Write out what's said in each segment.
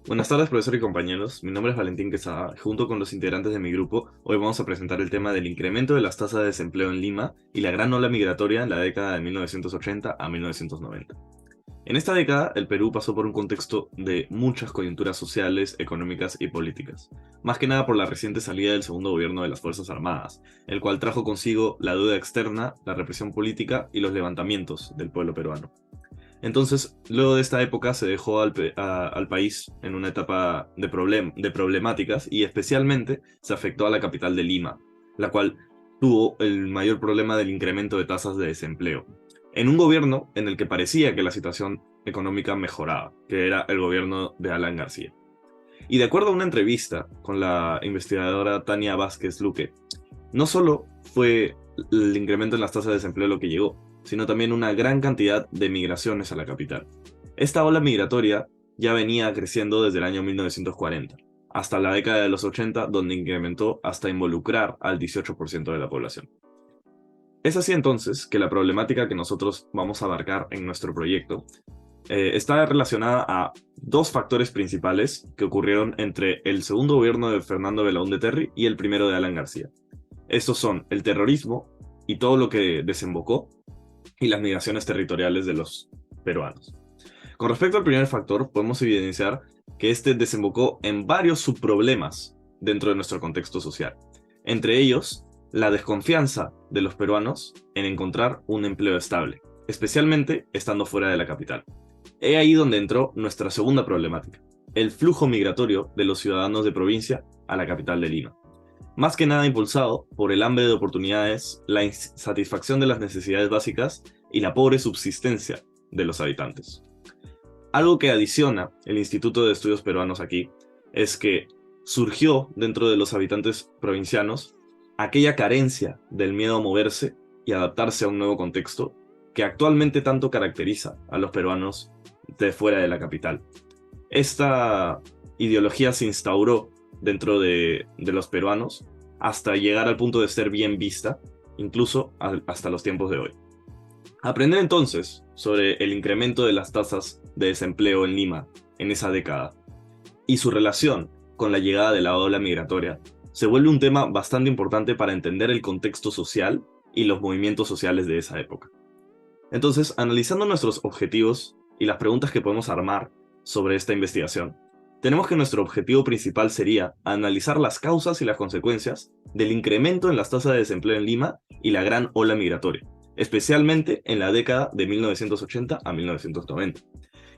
Buenas tardes, profesor y compañeros. Mi nombre es Valentín Quesada. Junto con los integrantes de mi grupo, hoy vamos a presentar el tema del incremento de las tasas de desempleo en Lima y la gran ola migratoria en la década de 1980 a 1990. En esta década, el Perú pasó por un contexto de muchas coyunturas sociales, económicas y políticas, más que nada por la reciente salida del segundo gobierno de las Fuerzas Armadas, el cual trajo consigo la deuda externa, la represión política y los levantamientos del pueblo peruano. Entonces, luego de esta época se dejó al país en una etapa de problemáticas y especialmente se afectó a la capital de Lima, la cual tuvo el mayor problema del incremento de tasas de desempleo, en un gobierno en el que parecía que la situación económica mejoraba, que era el gobierno de Alan García. Y de acuerdo a una entrevista con la investigadora Tania Vázquez Luque, no solo fue el incremento en las tasas de desempleo lo que llegó, sino también una gran cantidad de migraciones a la capital. Esta ola migratoria ya venía creciendo desde el año 1940, hasta la década de los 80, donde incrementó hasta involucrar al 18% de la población. Es así entonces que la problemática que nosotros vamos a abarcar en nuestro proyecto está relacionada a dos factores principales que ocurrieron entre el segundo gobierno de Fernando Belaúnde Terry y el primero de Alan García. Estos son el terrorismo y todo lo que desembocó y las migraciones territoriales de los peruanos. Con respecto al primer factor, podemos evidenciar que este desembocó en varios subproblemas dentro de nuestro contexto social. Entre ellos, la desconfianza de los peruanos en encontrar un empleo estable, especialmente estando fuera de la capital. He ahí donde entró nuestra segunda problemática, el flujo migratorio de los ciudadanos de provincia a la capital de Lima. Más que nada impulsado por el hambre de oportunidades, la insatisfacción de las necesidades básicas y la pobre subsistencia de los habitantes. Algo que adiciona el Instituto de Estudios Peruanos aquí es que surgió dentro de los habitantes provincianos aquella carencia del miedo a moverse y adaptarse a un nuevo contexto que actualmente tanto caracteriza a los peruanos de fuera de la capital. Esta ideología se instauró dentro de los peruanos hasta llegar al punto de ser bien vista, incluso hasta los tiempos de hoy. Aprender entonces sobre el incremento de las tasas de desempleo en Lima en esa década y su relación con la llegada de la ola migratoria se vuelve un tema bastante importante para entender el contexto social y los movimientos sociales de esa época. Entonces, analizando nuestros objetivos y las preguntas que podemos armar sobre esta investigación, tenemos que nuestro objetivo principal sería analizar las causas y las consecuencias del incremento en las tasas de desempleo en Lima y la gran ola migratoria, especialmente en la década de 1980 a 1990.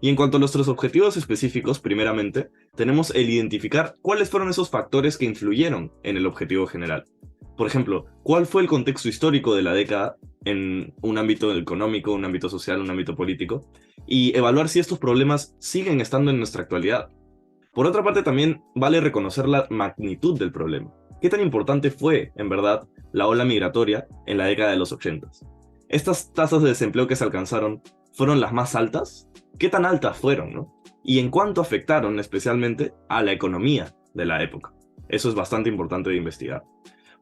Y en cuanto a nuestros objetivos específicos, primeramente, tenemos el identificar cuáles fueron esos factores que influyeron en el objetivo general. Por ejemplo, ¿cuál fue el contexto histórico de la década en un ámbito económico, un ámbito social, un ámbito político? Y evaluar si estos problemas siguen estando en nuestra actualidad. Por otra parte, también vale reconocer la magnitud del problema. ¿Qué tan importante fue, en verdad, la ola migratoria en la década de los 80? ¿Estas tasas de desempleo que se alcanzaron fueron las más altas? ¿Qué tan altas fueron, no? ¿Y en cuánto afectaron especialmente a la economía de la época? Eso es bastante importante de investigar.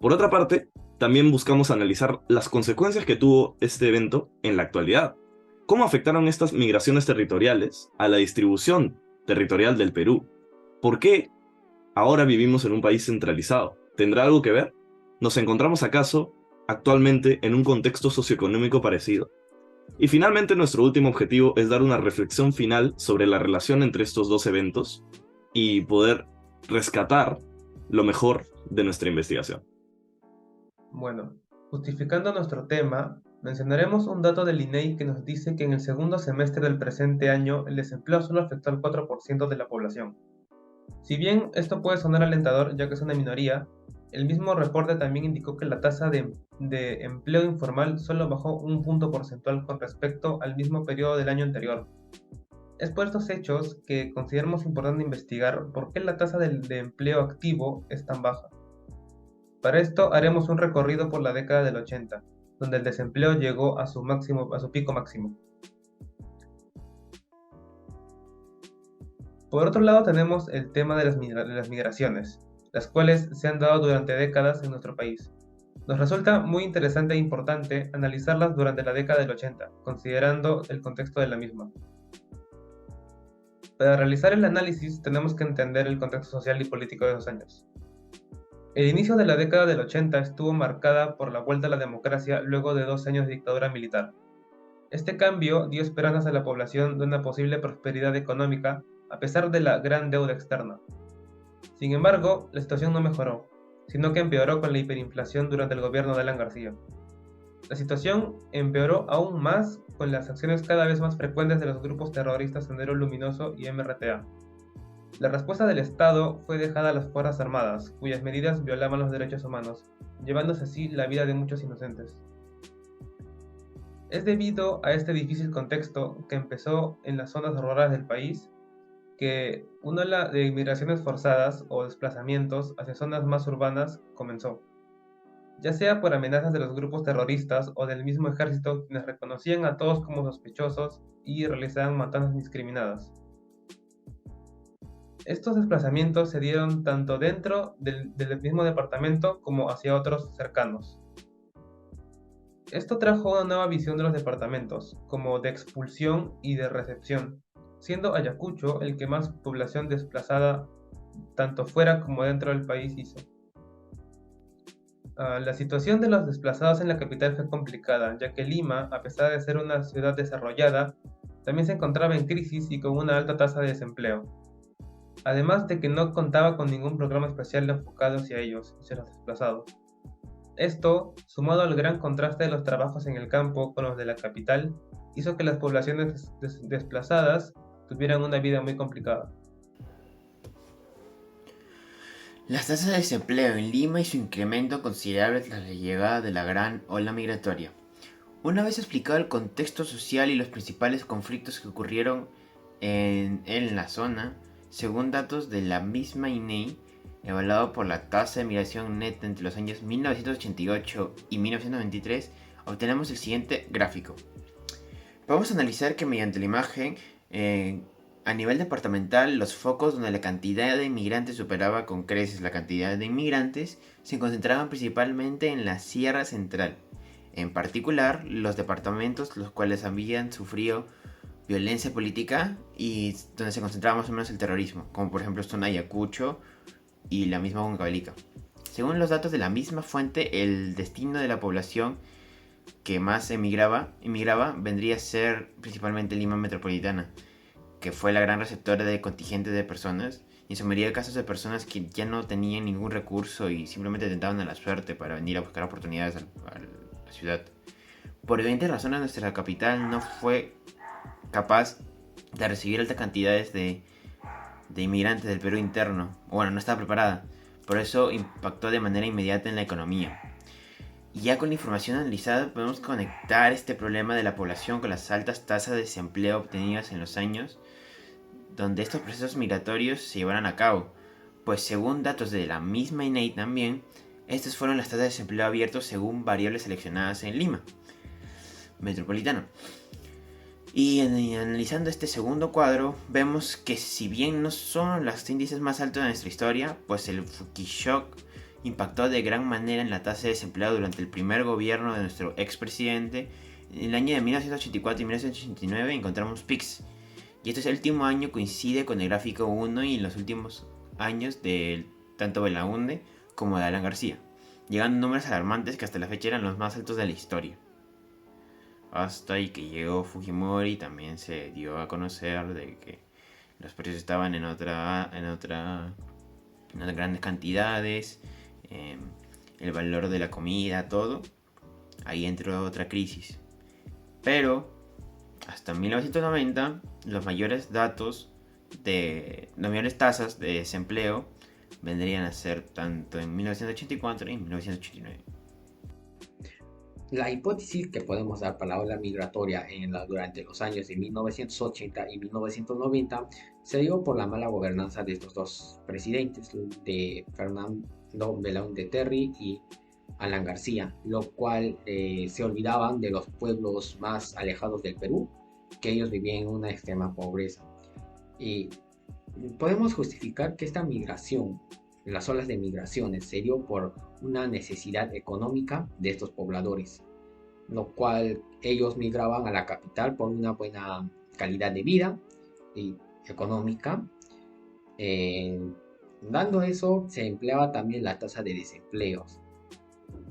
Por otra parte, también buscamos analizar las consecuencias que tuvo este evento en la actualidad. ¿Cómo afectaron estas migraciones territoriales a la distribución territorial del Perú? ¿Por qué ahora vivimos en un país centralizado? ¿Tendrá algo que ver? ¿Nos encontramos acaso actualmente en un contexto socioeconómico parecido? Y finalmente nuestro último objetivo es dar una reflexión final sobre la relación entre estos dos eventos y poder rescatar lo mejor de nuestra investigación. Bueno, justificando nuestro tema, mencionaremos un dato del INEI que nos dice que en el segundo semestre del presente año el desempleo solo afectó al 4% de la población. Si bien esto puede sonar alentador ya que es una minoría, el mismo reporte también indicó que la tasa de empleo informal solo bajó un punto porcentual con respecto al mismo periodo del año anterior. Es por estos hechos que consideramos importante investigar por qué la tasa de empleo activo es tan baja. Para esto haremos un recorrido por la década del 80, donde el desempleo llegó a su pico máximo. Por otro lado tenemos el tema de las migraciones, las cuales se han dado durante décadas en nuestro país. Nos resulta muy interesante e importante analizarlas durante la década del 80, considerando el contexto de la misma. Para realizar el análisis tenemos que entender el contexto social y político de esos años. El inicio de la década del 80 estuvo marcada por la vuelta a la democracia luego de 2 años de dictadura militar. Este cambio dio esperanzas a la población de una posible prosperidad económica a pesar de la gran deuda externa. Sin embargo, la situación no mejoró, sino que empeoró con la hiperinflación durante el gobierno de Alan García. La situación empeoró aún más con las acciones cada vez más frecuentes de los grupos terroristas Sendero Luminoso y MRTA. La respuesta del Estado fue dejada a las Fuerzas Armadas, cuyas medidas violaban los derechos humanos, llevándose así la vida de muchos inocentes. Es debido a este difícil contexto que empezó en las zonas rurales del país que una ola de inmigraciones forzadas o desplazamientos hacia zonas más urbanas comenzó, ya sea por amenazas de los grupos terroristas o del mismo ejército quienes reconocían a todos como sospechosos y realizaban matanzas indiscriminadas. Estos desplazamientos se dieron tanto dentro del mismo departamento como hacia otros cercanos. Esto trajo una nueva visión de los departamentos, como de expulsión y de recepción, siendo Ayacucho el que más población desplazada tanto fuera como dentro del país hizo. La situación de los desplazados en la capital fue complicada, ya que Lima, a pesar de ser una ciudad desarrollada, también se encontraba en crisis y con una alta tasa de desempleo, además de que no contaba con ningún programa especial enfocado hacia ellos, hacia los desplazados. Esto, sumado al gran contraste de los trabajos en el campo con los de la capital, hizo que las poblaciones desplazadas tuvieran una vida muy complicada. Las tasas de desempleo en Lima y su incremento considerable tras la llegada de la gran ola migratoria. Una vez explicado el contexto social y los principales conflictos que ocurrieron en la zona, según datos de la misma INEI, evaluado por la tasa de migración neta entre los años 1988 y 1993, obtenemos el siguiente gráfico. Podemos analizar que mediante la imagen, a nivel departamental, los focos donde la cantidad de inmigrantes superaba con creces la cantidad de inmigrantes se concentraban principalmente en la Sierra Central. En particular, los departamentos los cuales habían sufrido violencia política y donde se concentraba más o menos el terrorismo, como por ejemplo zona Ayacucho y la misma Huancavelica. Según los datos de la misma fuente, el destino de la población que más emigraba vendría a ser principalmente Lima Metropolitana, que fue la gran receptora de contingentes de personas, y en su mayoría de casos de personas que ya no tenían ningún recurso y simplemente tentaban a la suerte para venir a buscar oportunidades a la ciudad. Por evidentes razones, nuestra capital no fue capaz de recibir altas cantidades de inmigrantes del Perú interno. Bueno, no estaba preparada. Por eso impactó de manera inmediata en la economía. Y ya con la información analizada podemos conectar este problema de la población con las altas tasas de desempleo obtenidas en los años donde estos procesos migratorios se llevaron a cabo, pues según datos de la misma INEI también, estas fueron las tasas de desempleo abiertos según variables seleccionadas en Lima Metropolitano. Y analizando este segundo cuadro, vemos que si bien no son los índices más altos de nuestra historia, pues el Fukishock impactó de gran manera en la tasa de desempleo durante el primer gobierno de nuestro expresidente. En el año de 1984 y 1989 encontramos pics. Y este último año coincide con el gráfico 1 y los últimos años de tanto Belaunde como de Alan García, llegando a números alarmantes que hasta la fecha eran los más altos de la historia. Hasta ahí que llegó Fujimori, también se dio a conocer de que los precios estaban en grandes cantidades, el valor de la comida, todo. Ahí entró otra crisis. Pero hasta 1990, las mayores tasas de desempleo vendrían a ser tanto en 1984 y en 1989. La hipótesis que podemos dar para la ola migratoria durante los años de 1980 y 1990 se dio por la mala gobernanza de estos dos presidentes, de Fernando Belaúnde Terry y Alan García, lo cual se olvidaban de los pueblos más alejados del Perú, que ellos vivían en una extrema pobreza. Y podemos justificar que esta migración, las olas de migraciones, se dio por una necesidad económica de estos pobladores, lo cual ellos migraban a la capital por una buena calidad de vida y económica. Eh, Dando eso, se empleaba también la tasa de desempleo.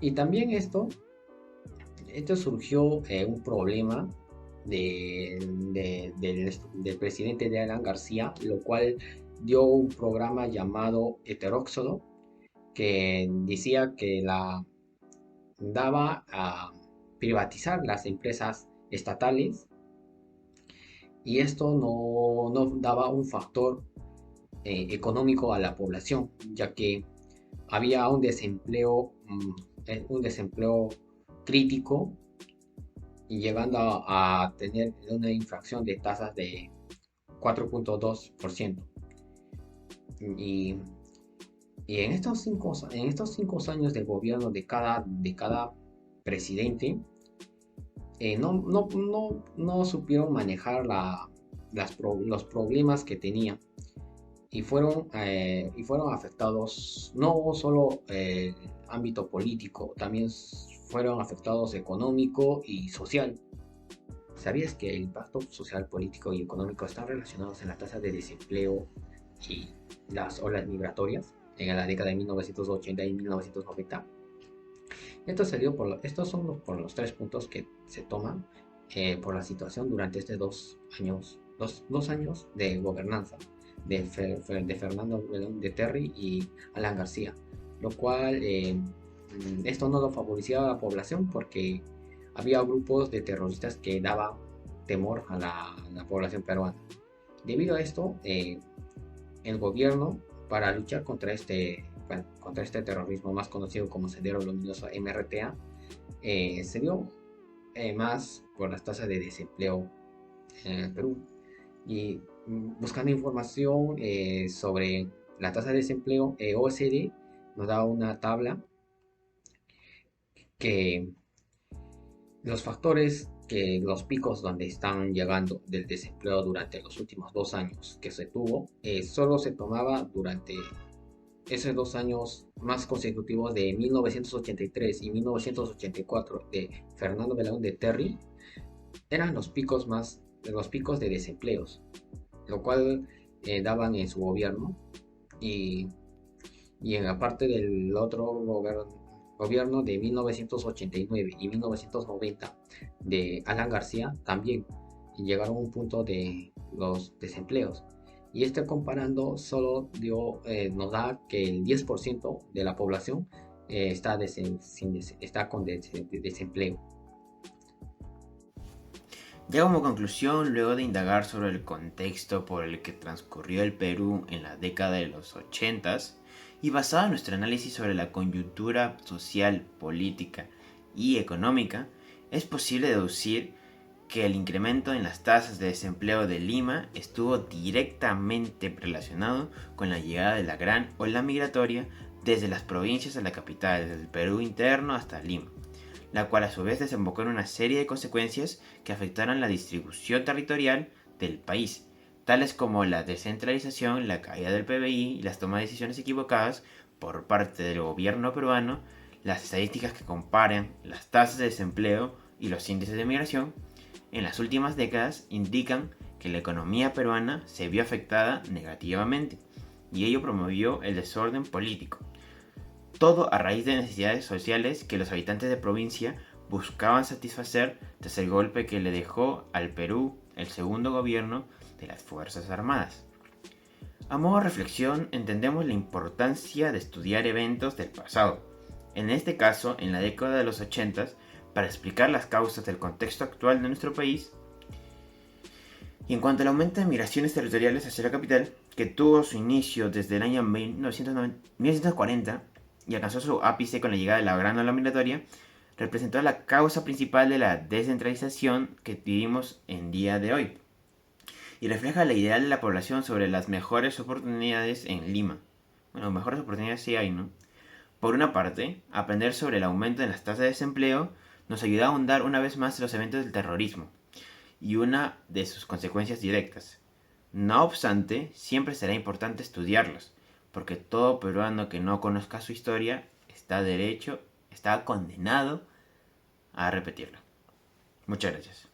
Y también esto surgió un problema del presidente de Alan García, lo cual dio un programa llamado Heteróxodo, que decía que daba a privatizar las empresas estatales, y esto no daba un factor económico a la población, ya que había un desempleo crítico, y llegando a tener una inflación de tasas de 4.2%. Y, y en estos 5 años de gobierno de cada presidente, no supieron manejar los problemas que tenía, y fueron afectados no solo ámbito político, también fueron afectados económico y social. ¿Sabías que el impacto social, político y económico están relacionados en la tasa de desempleo y las olas migratorias en la década de 1980 y 1990? Estos son por los 3 puntos que se toman por la situación durante estos 2 años, dos años de gobernanza de Fernando de Terry y Alan García, lo cual esto no lo favorecía a la población, porque había grupos de terroristas que daban temor a la población peruana. Debido a esto, el gobierno, para luchar contra este terrorismo más conocido como Sendero Luminoso MRTA, se dio más por las tasas de desempleo en el Perú. Y buscando información sobre la tasa de desempleo, OECD nos da una tabla que los factores, que los picos donde están llegando del desempleo durante los últimos 2 años que se tuvo, solo se tomaba durante esos 2 años más consecutivos de 1983 y 1984 de Fernando de Terry. Eran los picos de desempleos, lo cual daban en su gobierno. Y en la parte del otro gobierno de 1989 y 1990 de Alan García, también llegaron a un punto de los desempleos. Y comparando solo nos da que el 10% de la población está con desempleo. Ya como conclusión, luego de indagar sobre el contexto por el que transcurrió el Perú en la década de los 80s, y basado en nuestro análisis sobre la coyuntura social, política y económica, es posible deducir que el incremento en las tasas de desempleo de Lima estuvo directamente relacionado con la llegada de la gran ola migratoria desde las provincias a la capital, desde el Perú interno hasta Lima, la cual a su vez desembocó en una serie de consecuencias que afectaron la distribución territorial del país, tales como la descentralización, la caída del PBI y las tomas de decisiones equivocadas por parte del gobierno peruano. Las estadísticas que comparan las tasas de desempleo y los índices de migración en las últimas décadas indican que la economía peruana se vio afectada negativamente, y ello promovió el desorden político. Todo a raíz de necesidades sociales que los habitantes de provincia buscaban satisfacer tras el golpe que le dejó al Perú el segundo gobierno de las Fuerzas Armadas. A modo de reflexión, entendemos la importancia de estudiar eventos del pasado, en este caso en la década de los 80, para explicar las causas del contexto actual de nuestro país. Y en cuanto al aumento de migraciones territoriales hacia la capital, que tuvo su inicio desde el año 1940 y alcanzó su ápice con la llegada de la gran ola migratoria, representó la causa principal de la descentralización que vivimos en día de hoy, y refleja la idea de la población sobre las mejores oportunidades en Lima. Bueno, mejores oportunidades sí hay, ¿no? Por una parte, aprender sobre el aumento de las tasas de desempleo nos ayuda a ahondar una vez más en los eventos del terrorismo y una de sus consecuencias directas. No obstante, siempre será importante estudiarlos, porque todo peruano que no conozca su historia está condenado a repetirla. Muchas gracias.